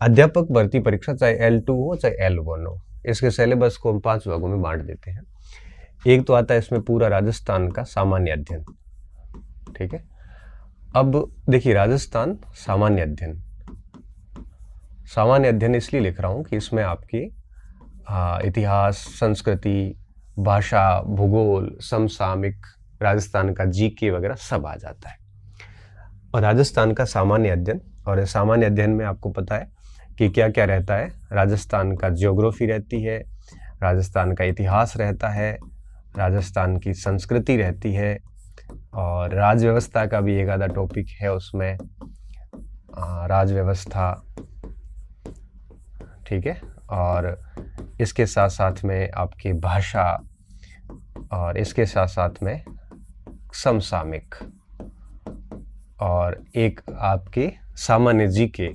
अध्यापक भर्ती परीक्षा चाहे L2 हो चाहे L1 हो, इसके सिलेबस को हम 5 भागों में बांट देते हैं। एक तो आता है इसमें पूरा राजस्थान का सामान्य अध्ययन, ठीक है। अब देखिए राजस्थान सामान्य अध्ययन, सामान्य अध्ययन इसलिए लिख रहा हूँ कि इसमें आपकी इतिहास, संस्कृति, भाषा, भूगोल, समसामयिक, राजस्थान का जीके वगैरह सब आ जाता है। और राजस्थान का सामान्य अध्ययन, और सामान्य अध्ययन में आपको पता है कि क्या क्या रहता है। राजस्थान का ज्योग्राफी रहती है, राजस्थान का इतिहास रहता है, राजस्थान की संस्कृति रहती है, और राज व्यवस्था का भी एक आधा टॉपिक है उसमें, राज व्यवस्था, ठीक है। और इसके साथ साथ में आपकी भाषा, और इसके साथ साथ में समसामयिक, और एक आपके सामान्य जीके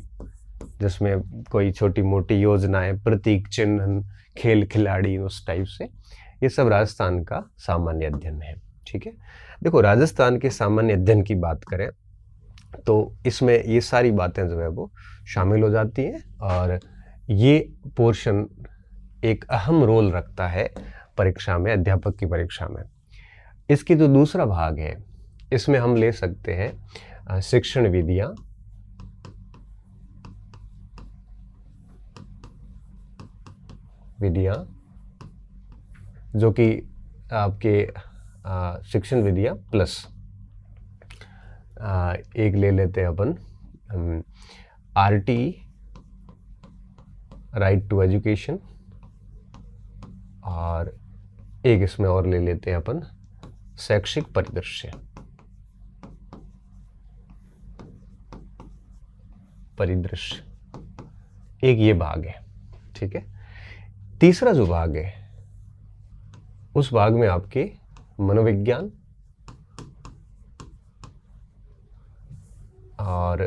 जिसमें कोई छोटी मोटी योजनाएं, प्रतीक चिन्ह, खेल खिलाड़ी, उस टाइप से, ये सब राजस्थान का सामान्य अध्ययन है, ठीक है। देखो राजस्थान के सामान्य अध्ययन की बात करें तो इसमें ये सारी बातें जो है वो शामिल हो जाती हैं, और ये पोर्शन एक अहम रोल रखता है परीक्षा में, अध्यापक की परीक्षा में। इसकी जो दूसरा भाग है इसमें हम ले सकते हैं शिक्षण विधियां, जो कि आपके शिक्षण विधियां प्लस एक ले लेते हैं अपन RT, राइट टू एजुकेशन, और एक इसमें और ले लेते हैं अपन शैक्षिक परिदृश्य, एक ये भाग है, ठीक है। तीसरा जो भाग है उस भाग में आपके मनोविज्ञान और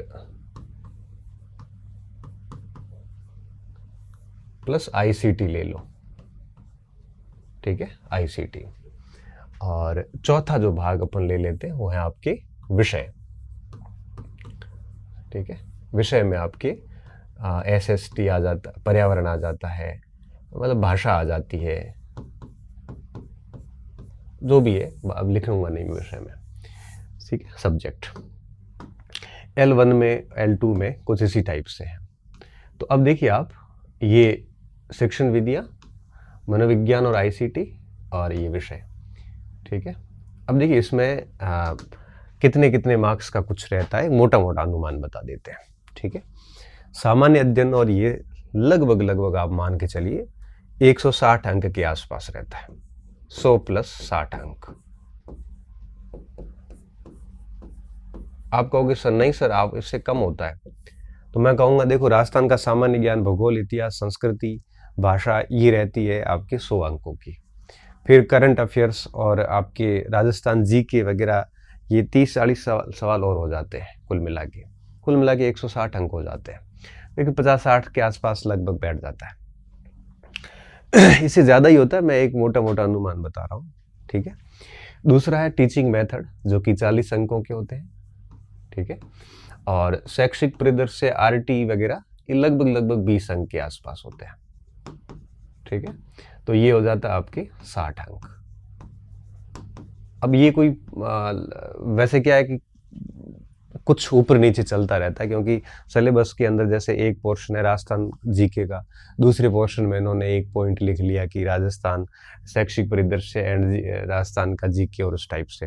प्लस ICT ले लो, ठीक है, ICT। और चौथा जो भाग अपन ले लेते हैं वो है आपके विषय, ठीक है। विषय में आपके SST आ जाता, पर्यावरण आ जाता है, मतलब भाषा आ जाती है, जो भी है अब लिखूंगा नहीं विषय में, ठीक है, सब्जेक्ट। L1 में, L2 में कुछ इसी टाइप से है। तो अब देखिए आप, ये शिक्षण विधियां, मनोविज्ञान और ICT, और ये विषय, ठीक है। अब देखिए इसमें कितने कितने मार्क्स का कुछ रहता है, मोटा मोटा अनुमान बता देते हैं, ठीक है। सामान्य अध्ययन और ये लगभग आप मान के चलिए 160 अंक के आसपास रहता है, 100 + 60 अंक। आप कहोगे सर नहीं सर, आप इससे कम होता है, तो मैं कहूँगा देखो राजस्थान का सामान्य ज्ञान, भूगोल, इतिहास, संस्कृति, भाषा, ये रहती है आपके 100 अंकों की। फिर करंट अफेयर्स और आपके राजस्थान जीके वगैरह, ये 30-40 सवाल और हो जाते हैं, कुल मिला के 160 अंक हो जाते हैं, लेकिन 50-60 के आसपास लगभग बैठ जाता है। इससे ज़्यादा ही होता है, मैं एक मोटा मोटा अनुमान बता रहा हूँ, ठीक है। दूसरा है टीचिंग मेथड, जो कि 40 अंकों के होते हैं, ठीक है। और शैक्षिक परिदृश्य, RT वगैरह, ये लगभग 20 अंक के आसपास होते हैं, ठीक है। तो ये हो जाता है आपके 60 अंक। अब ये कोई वैसे क्या है कि कुछ ऊपर नीचे चलता रहता है, क्योंकि सिलेबस के अंदर जैसे एक पोर्शन है राजस्थान जीके का, दूसरे पोर्शन में इन्होंने एक पॉइंट लिख लिया कि राजस्थान शैक्षिक परिदृश्य एंड राजस्थान का जीके, और उस टाइप से,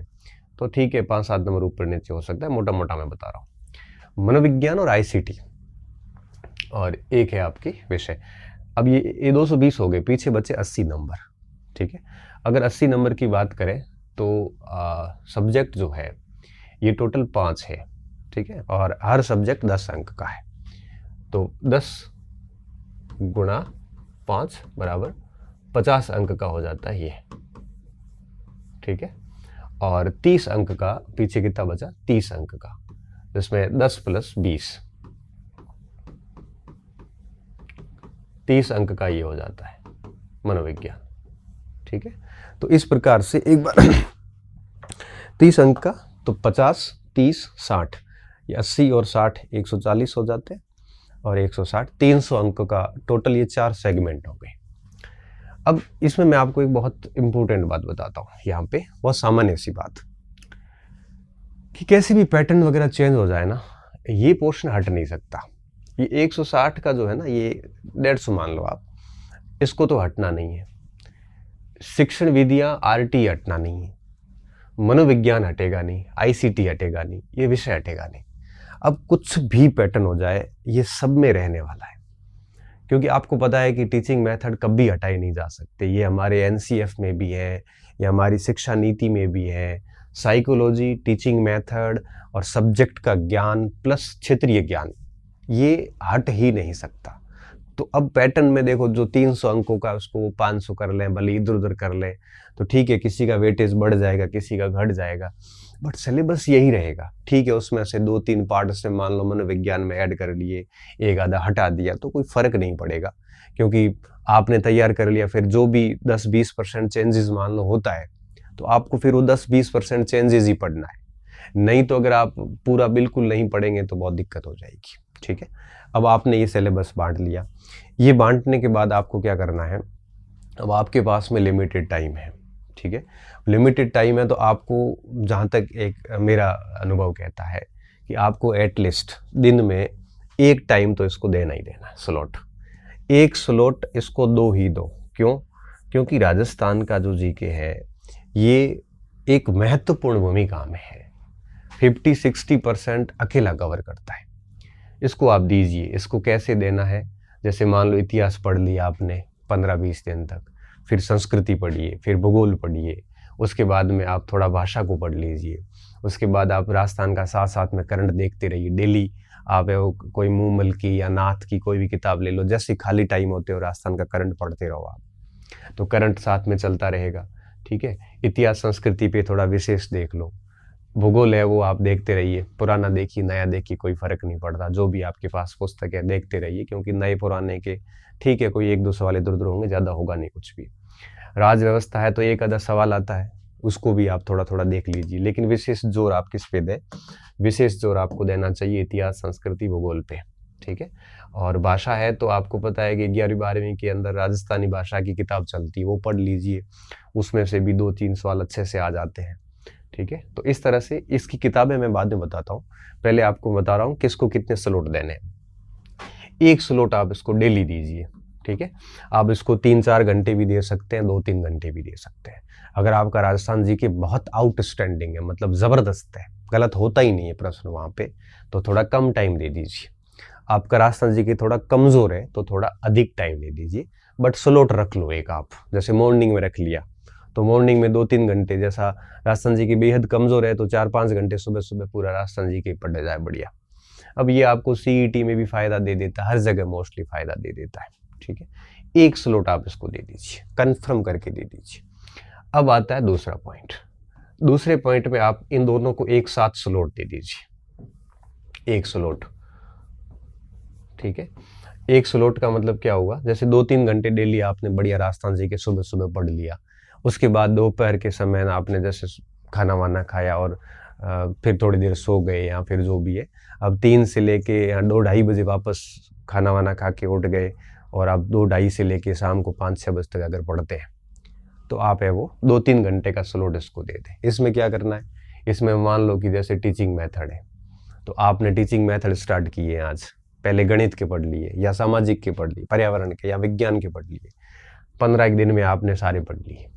तो ठीक है 5-7 नंबर ऊपर नीचे हो सकता है, मोटा मोटा मैं बता रहा हूँ। मनोविज्ञान और ICT, और एक है आपकी विषय। अब ये 220 हो गए, पीछे बचे 80 नंबर, ठीक है। अगर 80 नंबर की बात करें तो सब्जेक्ट जो है ये टोटल 5 है, ठीक है, और हर सब्जेक्ट 10 अंक का है, तो 10 × 5 = 50 अंक का हो जाता है ये, ठीक है। और 30 अंक का, पीछे कितना बचा, 30 अंक का, जिसमें 10 + 20, 30 अंक का ये हो जाता है मनोविज्ञान, ठीक है। तो इस प्रकार से एक बार 30 अंक का, तो 50, 30, 60, ये 80 और 60 140 हो जाते हैं। और 160, 300 अंक का टोटल, ये 4 सेगमेंट हो गए। अब इसमें मैं आपको एक बहुत इंपॉर्टेंट बात बताता हूँ यहाँ पे, बहुत सामान्य सी बात, कि कैसे भी पैटर्न वगैरह चेंज हो जाए ना, ये पोर्शन हट नहीं सकता। ये 160 का जो है ना, ये 150 मान लो आप, इसको तो हटना नहीं है। शिक्षण विधियां आरटी हटना नहीं है, मनोविज्ञान हटेगा नहीं, आईसीटी हटेगा नहीं, ये विषय हटेगा नहीं। अब कुछ भी पैटर्न हो जाए, ये सब में रहने वाला है, क्योंकि आपको पता है कि टीचिंग मेथड कभी हटाए नहीं जा सकते। ये हमारे एनसीएफ में भी है, या हमारी शिक्षा नीति में भी है। साइकोलॉजी, टीचिंग मेथड और सब्जेक्ट का ज्ञान प्लस क्षेत्रीय ज्ञान, ये हट ही नहीं सकता। तो अब पैटर्न में देखो, जो 300 अंकों का उसको 500 कर लें, भले इधर उधर कर लें तो ठीक है, किसी का वेटेज बढ़ जाएगा, किसी का घट जाएगा, बट सिलेबस यही रहेगा। ठीक है, उसमें से 2-3 पार्ट से मान लो मनोविज्ञान में ऐड कर लिए, एक आधा हटा दिया, तो कोई फर्क नहीं पड़ेगा, क्योंकि आपने तैयार कर लिया। फिर जो भी 10-20% चेंजेस मान लो होता है, तो आपको फिर वो 10-20% चेंजेस ही पढ़ना है। नहीं तो अगर आप पूरा बिल्कुल नहीं पढ़ेंगे तो बहुत दिक्कत हो जाएगी। ठीक है, अब आपने ये सिलेबस बांट लिया। ये बांटने के बाद आपको क्या करना है, अब आपके पास में लिमिटेड टाइम है। ठीक है, लिमिटेड टाइम है, तो आपको, जहाँ तक एक मेरा अनुभव कहता है, कि आपको एटलीस्ट दिन में एक टाइम तो इसको देना ही देना, स्लॉट। एक स्लॉट इसको दो ही दो। क्यों? क्योंकि राजस्थान का जो जीके है, ये एक महत्वपूर्ण भूमिका में है। 50-60% अकेला कवर करता है। इसको आप दीजिए। इसको कैसे देना है, जैसे मान लो इतिहास पढ़ लिया आपने 15-20 दिन तक, फिर संस्कृति पढ़िए, फिर भूगोल पढ़िए, उसके बाद में आप थोड़ा भाषा को पढ़ लीजिए, उसके बाद आप राजस्थान का साथ साथ में करंट देखते रहिए। डेली आप कोई मूमल की या नाथ की कोई भी किताब ले लो, जैसे खाली टाइम होते हो राजस्थान का करंट पढ़ते रहो आप, तो करंट साथ में चलता रहेगा। ठीक है, इतिहास संस्कृति पे थोड़ा विशेष देख लो, भूगोल है वो आप देखते रहिए, पुराना देखिए नया देखिए, कोई फर्क नहीं पड़ता। जो भी आपके पास पुस्तक है देखते रहिए, क्योंकि नए पुराने के ठीक है, कोई 1-2 सवाल इधर उधर होंगे, ज़्यादा होगा नहीं कुछ भी। राज व्यवस्था है तो एक आधा सवाल आता है, उसको भी आप थोड़ा थोड़ा देख लीजिए, लेकिन विशेष जोर आप किस पे दें? विशेष जोर आपको देना चाहिए इतिहास संस्कृति भूगोल पे। ठीक है, और भाषा है तो आपको पता है कि 11वीं-12वीं के अंदर राजस्थानी भाषा की किताब चलती है, वो पढ़ लीजिए, उसमें से भी 2-3 सवाल अच्छे से आ जाते हैं। ठीक है, तो इस तरह से इसकी किताबें मैं बाद में बताता हूँ, पहले आपको बता रहा हूँ किसको कितने स्लॉट देने हैं। एक स्लॉट आप इसको डेली दीजिए। ठीक है, आप इसको 3-4 घंटे भी दे सकते हैं, 2-3 घंटे भी दे सकते हैं। अगर आपका राजस्थान जी के बहुत आउटस्टैंडिंग है, मतलब ज़बरदस्त है, गलत होता ही नहीं है प्रश्न वहाँ पे, तो थोड़ा कम टाइम दे दीजिए। आपका राजस्थान जी के थोड़ा कमज़ोर है तो थोड़ा अधिक टाइम दे दीजिए, बट स्लॉट रख लो एक आप, जैसे मॉर्निंग में रख लिया तो मॉर्निंग में 2-3 घंटे, जैसा राजस्थान जी की बेहद कमज़ोर है तो 4-5 घंटे सुबह सुबह पूरा राजस्थान जी के पढ़े जाए, बढ़िया। अब ये आपको सीईटी में भी फ़ायदा दे देता है, हर जगह मोस्टली फ़ायदा दे देता है। ठीक है, एक स्लॉट आप इसको दे दीजिए, कन्फर्म करके दे दीजिए। अब आता है दूसरा पॉइंट। दूसरे पॉइंट में आप इन दोनों को एक साथ स्लॉट दे दीजिए, एक स्लॉट। ठीक है, एक स्लॉट का मतलब क्या होगा, जैसे 2-3 घंटे डेली आपने बढ़िया राजस्थान जी के सुबह सुबह पढ़ लिया, उसके बाद दोपहर के समय आपने जैसे खाना वाना खाया और फिर थोड़ी देर सो गए या फिर जो भी है, अब 3 से लेके या 2-2:30 बजे वापस खाना वाना खा के उठ गए और आप 2-2:30 से लेके शाम को 5-6 बजे तक अगर पढ़ते हैं, तो आप है वो 2-3 घंटे का स्लॉट इसको दे दें। इसमें क्या करना है, इसमें मान लो कि जैसे टीचिंग मेथड है, तो आपने टीचिंग मेथड स्टार्ट किए आज, पहले गणित के पढ़ लिए या सामाजिक के पढ़ लिए, पर्यावरण के या विज्ञान के पढ़ लिए, 15 दिन में आपने सारे पढ़ लिए,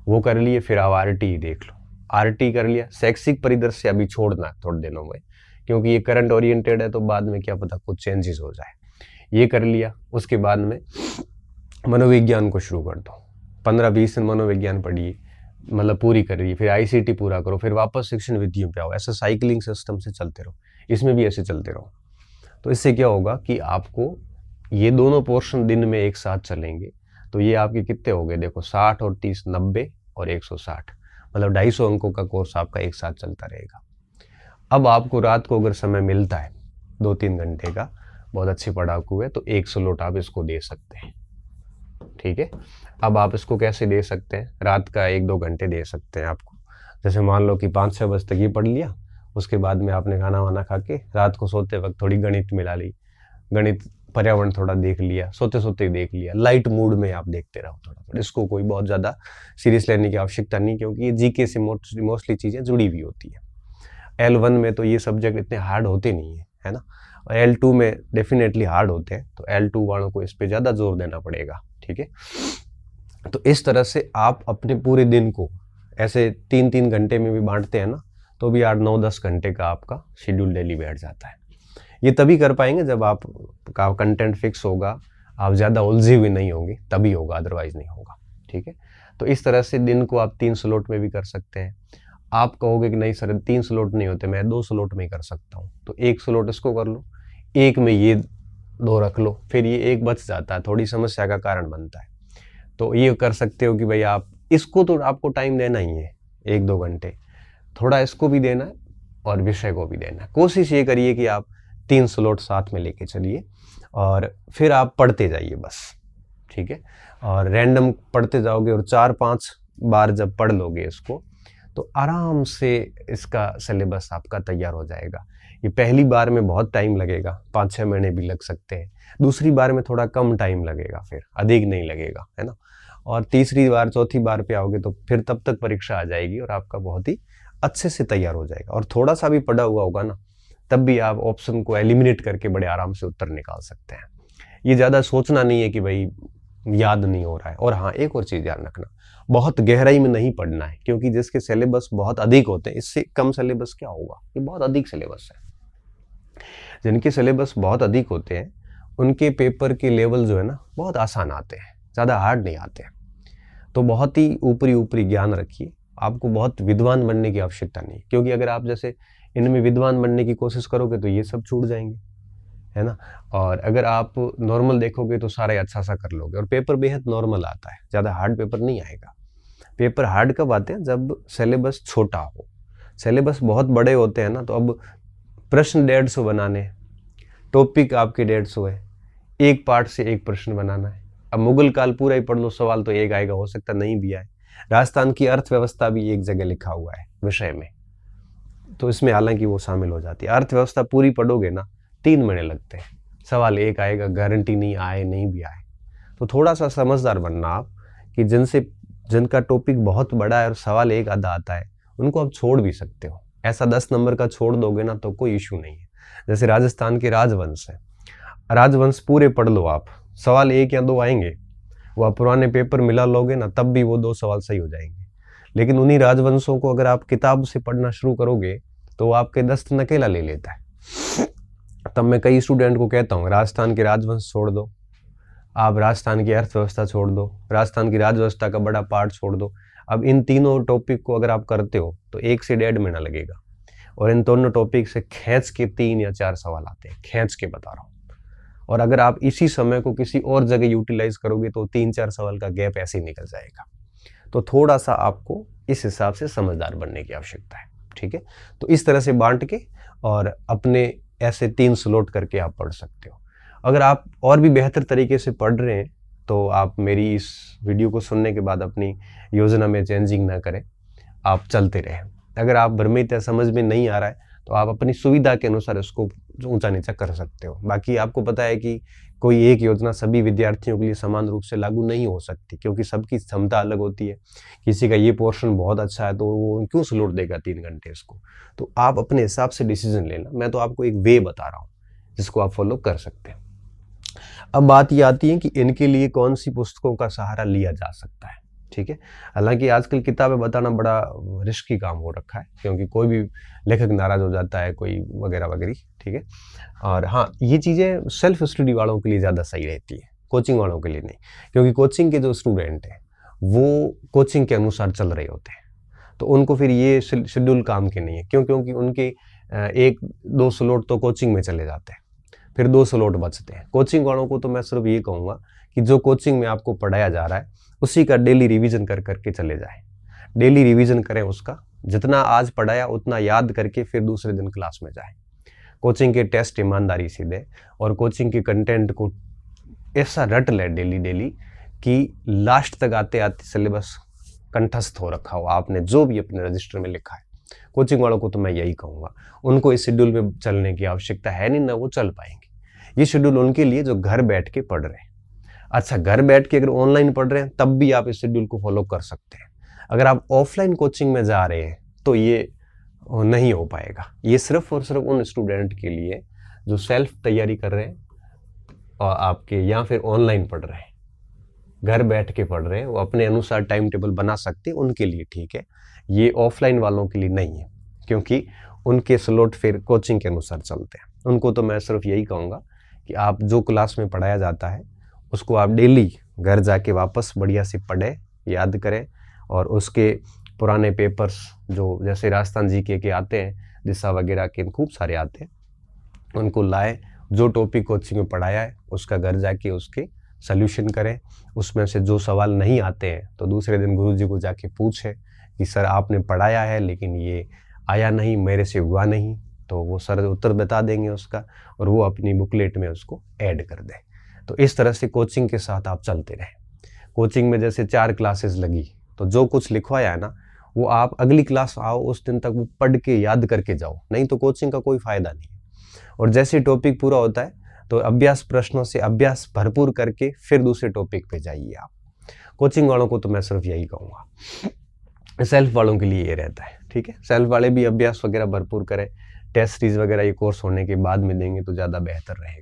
वो कर लिए। फिर आप आरटी देख लो, आरटी कर लिया। शैक्षिक परिदृश्य अभी छोड़ना है थोड़े दिनों में, क्योंकि ये करंट ओरिएंटेड है, तो बाद में क्या पता कुछ चेंजेस हो जाए। ये कर लिया, उसके बाद में मनोविज्ञान को शुरू कर दो, 15-20 दिन मनोविज्ञान पढ़िए, मतलब पूरी करिए, फिर आईसीटी पूरा करो, फिर वापस शिक्षण विधियों पे आओ। ऐसा साइकिलिंग सिस्टम से चलते रहो, इसमें भी ऐसे चलते रहो। तो इससे क्या होगा कि आपको ये दोनों पोर्शन दिन में एक साथ चलेंगे, तो ये आपके कितने हो गए, देखो 60 और 30, 90 और 160, मतलब 250 अंकों का कोर्स आपका एक साथ चलता रहेगा। अब आपको रात को अगर समय मिलता है 2-3 घंटे का, बहुत अच्छे पढ़ाकू है, तो एक स्लॉट आप इसको दे सकते हैं। ठीक है, अब आप इसको कैसे दे सकते हैं, रात का 1-2 घंटे दे सकते हैं आपको। जैसे मान लो कि 5-6 बजे तक ये पढ़ लिया, उसके बाद में आपने खाना वाना खा के रात को सोते वक्त थोड़ी गणित मिला ली, गणित पर्यावरण थोड़ा देख लिया, सोते सोते देख लिया, लाइट मूड में आप देखते रहो थोड़ा थोड़ा। इसको कोई बहुत ज़्यादा सीरियस लेने की आवश्यकता नहीं, क्योंकि ये जीके से मोस्टली चीज़ें जुड़ी हुई होती है। L1 में तो ये सब्जेक्ट इतने हार्ड होते नहीं है ना, और L2 में डेफिनेटली हार्ड होते हैं, तो L2 वालों को इस पर ज़्यादा जोर देना पड़ेगा। ठीक है, तो इस तरह से आप अपने पूरे दिन को ऐसे 3-3 घंटे में भी बांटते हैं ना, तो भी 8-9-10 घंटे का आपका शेड्यूल डेली बैठ जाता है। ये तभी कर पाएंगे जब आपका कंटेंट फिक्स होगा, आप ज़्यादा उलझे हुए नहीं होंगे, तभी होगा, अदरवाइज नहीं होगा। ठीक है, तो इस तरह से दिन को आप 3 स्लॉट में भी कर सकते हैं। आप कहोगे कि नहीं सर 3 स्लॉट नहीं होते, मैं 2 स्लॉट में ही कर सकता हूँ, तो 1 स्लॉट इसको कर लो, एक में ये 2 रख लो, फिर ये एक बच जाता है, थोड़ी समस्या का कारण बनता है। तो ये कर सकते हो कि भाई आप इसको तो आपको टाइम देना ही है 1-2 घंटे, थोड़ा इसको भी देना है और विषय को भी देना है। कोशिश ये करिए कि आप 3 स्लॉट साथ में लेके चलिए और फिर आप पढ़ते जाइए बस। ठीक है, और रैंडम पढ़ते जाओगे और 4-5 बार जब पढ़ लोगे इसको, तो आराम से इसका सिलेबस आपका तैयार हो जाएगा। ये पहली बार में बहुत टाइम लगेगा, 5-6 महीने भी लग सकते हैं, दूसरी बार में थोड़ा कम टाइम लगेगा, फिर अधिक नहीं लगेगा, है ना, और तीसरी बार चौथी बार पे आओगे तो फिर तब तक परीक्षा आ जाएगी और आपका बहुत ही अच्छे से तैयार हो जाएगा। और थोड़ा सा भी पढ़ा हुआ होगा ना, तब भी आप ऑप्शन को एलिमिनेट करके बड़े आराम से उत्तर निकाल सकते हैं। ये ज़्यादा सोचना नहीं है कि भाई याद नहीं हो रहा है। और हाँ, एक और चीज़ ध्यान रखना, बहुत गहराई में नहीं पढ़ना है, क्योंकि जिसके सिलेबस बहुत अधिक होते हैं, इससे कम सिलेबस क्या होगा, ये बहुत अधिक सिलेबस है। जिनके सिलेबस बहुत अधिक होते हैं उनके पेपर के लेवल जो है ना बहुत आसान आते हैं, ज़्यादा हार्ड नहीं आते हैं। तो बहुत ही ऊपरी ऊपरी ज्ञान रखिए, आपको बहुत विद्वान बनने की आवश्यकता नहीं, क्योंकि अगर आप जैसे इनमें विद्वान बनने की कोशिश करोगे तो ये सब छूट जाएंगे, है ना। और अगर आप नॉर्मल देखोगे तो सारा अच्छा सा कर लोगे, और पेपर बेहद नॉर्मल आता है, ज़्यादा हार्ड पेपर नहीं आएगा। पेपर हार्ड कब आते हैं, जब सिलेबस छोटा हो। सिलेबस बहुत बड़े होते हैं ना, तो अब प्रश्न 150 बनाने, टॉपिक आपके 150 है, एक पार्ट से एक प्रश्न बनाना है। अब मुगल काल पूरा ही पढ़ लो, सवाल तो एक आएगा, हो सकता नहीं भी आए। राजस्थान की अर्थव्यवस्था भी एक जगह लिखा हुआ है विषय में, तो इसमें हालांकि वो शामिल हो जाती है। अर्थव्यवस्था पूरी पढ़ोगे ना 3 महीने लगते हैं, सवाल एक आएगा, गारंटी नहीं आए, नहीं भी आए। तो थोड़ा सा समझदार बनना आप, कि जिनका टॉपिक बहुत बड़ा है और सवाल एक आधा आता है, उनको आप छोड़ भी सकते हो। ऐसा 10 नंबर का छोड़ दोगे ना तो कोई इशू नहीं है। जैसे राजस्थान के राजवंश है, राजवंश पूरे पढ़ लो आप, सवाल 1 या 2 आएंगे, वो आप पुराने पेपर मिला लोगे ना, तब भी वो 2 सवाल सही हो जाएंगे। लेकिन उन्हीं राजवंशों को अगर आप किताब से पढ़ना शुरू करोगे तो वो आपके 10 नकेला ले लेता है। तब मैं कई स्टूडेंट को कहता हूँ, राजस्थान के राजवंश छोड़ दो, आप राजस्थान की अर्थव्यवस्था छोड़ दो, राजस्थान की राजव्यवस्था का बड़ा पार्ट छोड़ दो। अब इन तीनों टॉपिक को अगर आप करते हो तो 1 से 1.5 महीना लगेगा, और इन दोनों टॉपिक से खींच के 3 या 4 सवाल आते हैं, खींच के बता रहा हूँ। और अगर आप इसी समय को किसी और जगह यूटिलाइज करोगे तो 3-4 सवाल का गैप ऐसे ही निकल जाएगा। तो थोड़ा सा आपको इस हिसाब से समझदार बनने की आवश्यकता है। ठीक है, तो इस तरह से बांट के और अपने ऐसे 3 स्लॉट करके आप पढ़ सकते हो। अगर आप और भी बेहतर तरीके से पढ़ रहे हैं तो आप मेरी इस वीडियो को सुनने के बाद अपनी योजना में चेंजिंग ना करें, आप चलते रहें। अगर आप भ्रमित या समझ में नहीं आ रहा है तो आप अपनी सुविधा के अनुसार उसको ऊंचा नीचा कर सकते हो। बाकी आपको पता है कि कोई एक योजना सभी विद्यार्थियों के लिए समान रूप से लागू नहीं हो सकती, क्योंकि सबकी क्षमता अलग होती है। किसी का ये पोर्शन बहुत अच्छा है तो वो क्यों स्लॉट देगा 3 घंटे इसको। तो आप अपने हिसाब से डिसीजन लेना, मैं तो आपको एक वे बता रहा हूँ जिसको आप फॉलो कर सकते हैं। अब बात ये आती है कि इनके लिए कौन सी पुस्तकों का सहारा लिया जा सकता है। ठीक है, हालांकि आजकल किताबें बताना बड़ा रिस्की काम हो रखा है, क्योंकि कोई भी लेखक नाराज हो जाता है, कोई वगैरह वगैरह। ठीक है, और हाँ, ये चीज़ें सेल्फ स्टडी वालों के लिए ज़्यादा सही रहती है, कोचिंग वालों के लिए नहीं, क्योंकि कोचिंग के जो स्टूडेंट हैं वो कोचिंग के अनुसार चल रहे होते हैं, तो उनको फिर ये शेड्यूल काम के नहीं है। क्योंकि उनके 1-2 स्लॉट तो कोचिंग में चले जाते हैं, फिर 2 स्लॉट बचते हैं। कोचिंग वालों को तो मैं सिर्फ ये कहूँगा कि जो कोचिंग में आपको पढ़ाया जा रहा है उसी का डेली रिवीजन कर करके चले जाएं। डेली रिवीजन करें उसका, जितना आज पढ़ाया उतना याद करके फिर दूसरे दिन क्लास में जाएं। कोचिंग के टेस्ट ईमानदारी से दें और कोचिंग के कंटेंट को ऐसा रट लें डेली कि लास्ट तक आते आते सिलेबस कंठस्थ हो रखा हो आपने जो भी अपने रजिस्टर में लिखा है। कोचिंग वालों को तो मैं यही कहूँगा, उनको इस शेड्यूल में चलने की आवश्यकता है नहीं, ना वो चल पाएंगे। ये शेड्यूल उनके लिए जो घर बैठ के पढ़ रहे हैं। अच्छा, घर बैठ के अगर ऑनलाइन पढ़ रहे हैं तब भी आप इस शेड्यूल को फॉलो कर सकते हैं। अगर आप ऑफलाइन कोचिंग में जा रहे हैं तो ये नहीं हो पाएगा। ये सिर्फ और सिर्फ उन स्टूडेंट के लिए जो सेल्फ तैयारी कर रहे हैं और आपके या फिर ऑनलाइन पढ़ रहे हैं, घर बैठ के पढ़ रहे हैं, वो अपने अनुसार टाइम टेबल बना सकते हैं, उनके लिए ठीक है। ये ऑफलाइन वालों के लिए नहीं है, क्योंकि उनके स्लॉट फिर कोचिंग के अनुसार चलते हैं। उनको तो मैं सिर्फ यही कहूँगा कि आप जो क्लास में पढ़ाया जाता है उसको आप डेली घर जाके वापस बढ़िया से पढ़ें, याद करें, और उसके पुराने पेपर्स जो जैसे राजस्थान जीके के आते हैं, दिशा वगैरह के खूब सारे आते हैं, उनको लाएं। जो टॉपिक कोचिंग में पढ़ाया है उसका घर जाके उसके सल्यूशन करें। उसमें से जो सवाल नहीं आते हैं तो दूसरे दिन गुरुजी को जाके पूछें कि सर आपने पढ़ाया है लेकिन ये आया नहीं, मेरे से हुआ नहीं, तो वो सर उत्तर बता देंगे उसका, और वो अपनी बुकलेट में उसको ऐड कर दें। तो इस तरह से कोचिंग के साथ आप चलते रहें। कोचिंग में जैसे 4 क्लासेस लगी तो जो कुछ लिखवाया है ना वो आप अगली क्लास आओ उस दिन तक वो पढ़ के याद करके जाओ, नहीं तो कोचिंग का कोई फायदा नहीं। और जैसे टॉपिक पूरा होता है तो अभ्यास प्रश्नों से अभ्यास भरपूर करके फिर दूसरे टॉपिक पे जाइए आप। कोचिंग वालों को तो मैं सिर्फ यही कहूँगा। सेल्फ वालों के लिए ये रहता है, ठीक है। सेल्फ वाले भी अभ्यास वगैरह भरपूर करें, टेस्ट सीरीज वगैरह ये कोर्स होने के बाद में देंगे तो ज़्यादा बेहतर रहेगा।